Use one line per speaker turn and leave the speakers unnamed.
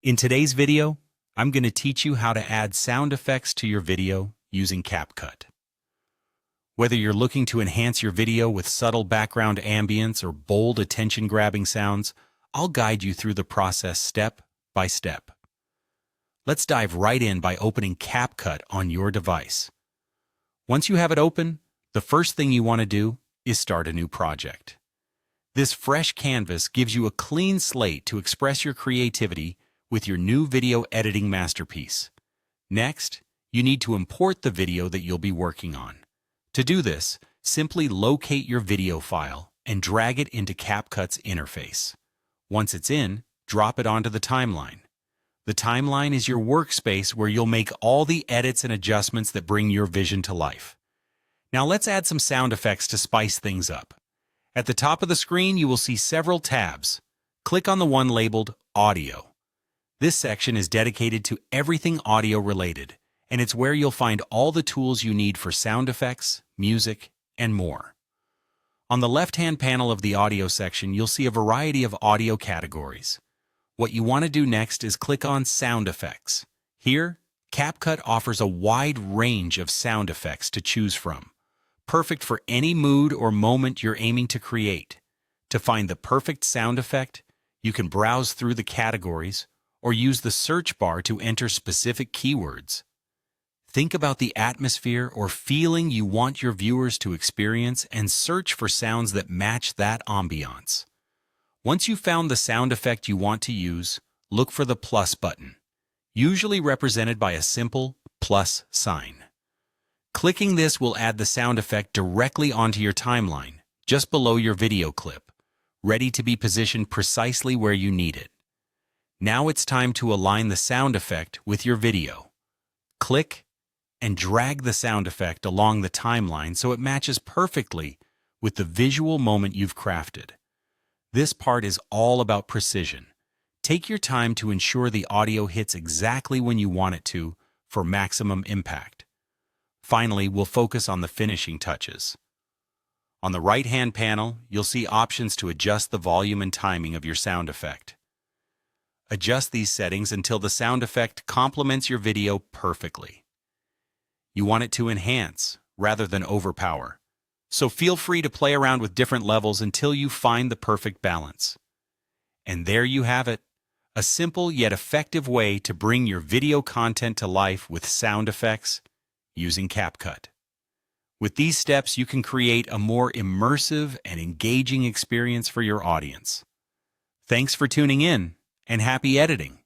In today's video, I'm going to teach you how to add sound effects to your video using CapCut. Whether you're looking to enhance your video with subtle background ambience or bold attention-grabbing sounds, I'll guide you through the process step by step. Let's dive right in by opening CapCut on your device. Once you have it open, the first thing you want to do is start a new project. This fresh canvas gives you a clean slate to express your creativity with your new video editing masterpiece. Next, you need to import the video that you'll be working on. To do this, simply locate your video file and drag it into CapCut's interface. Once it's in, drop it onto the timeline. The timeline is your workspace where you'll make all the edits and adjustments that bring your vision to life. Now let's add some sound effects to spice things up. At the top of the screen, you will see several tabs. Click on the one labeled Audio. This section is dedicated to everything audio related, and it's where you'll find all the tools you need for sound effects, music, and more. On the left-hand panel of the audio section, you'll see a variety of audio categories. What you want to do next is click on Sound Effects. Here, CapCut offers a wide range of sound effects to choose from, perfect for any mood or moment you're aiming to create. To find the perfect sound effect, you can browse through the categories or use the search bar to enter specific keywords. Think about the atmosphere or feeling you want your viewers to experience and search for sounds that match that ambiance. Once you've found the sound effect you want to use, look for the plus button, usually represented by a simple plus sign. Clicking this will add the sound effect directly onto your timeline, just below your video clip, ready to be positioned precisely where you need it. Now it's time to align the sound effect with your video. Click and drag the sound effect along the timeline so it matches perfectly with the visual moment you've crafted. This part is all about precision. Take your time to ensure the audio hits exactly when you want it to for maximum impact. Finally, we'll focus on the finishing touches. On the right-hand panel, you'll see options to adjust the volume and timing of your sound effect. Adjust these settings until the sound effect complements your video perfectly. You want it to enhance rather than overpower, so feel free to play around with different levels until you find the perfect balance. And there you have it, a simple yet effective way to bring your video content to life with sound effects using CapCut. With these steps, you can create a more immersive and engaging experience for your audience. Thanks for tuning in, and happy editing!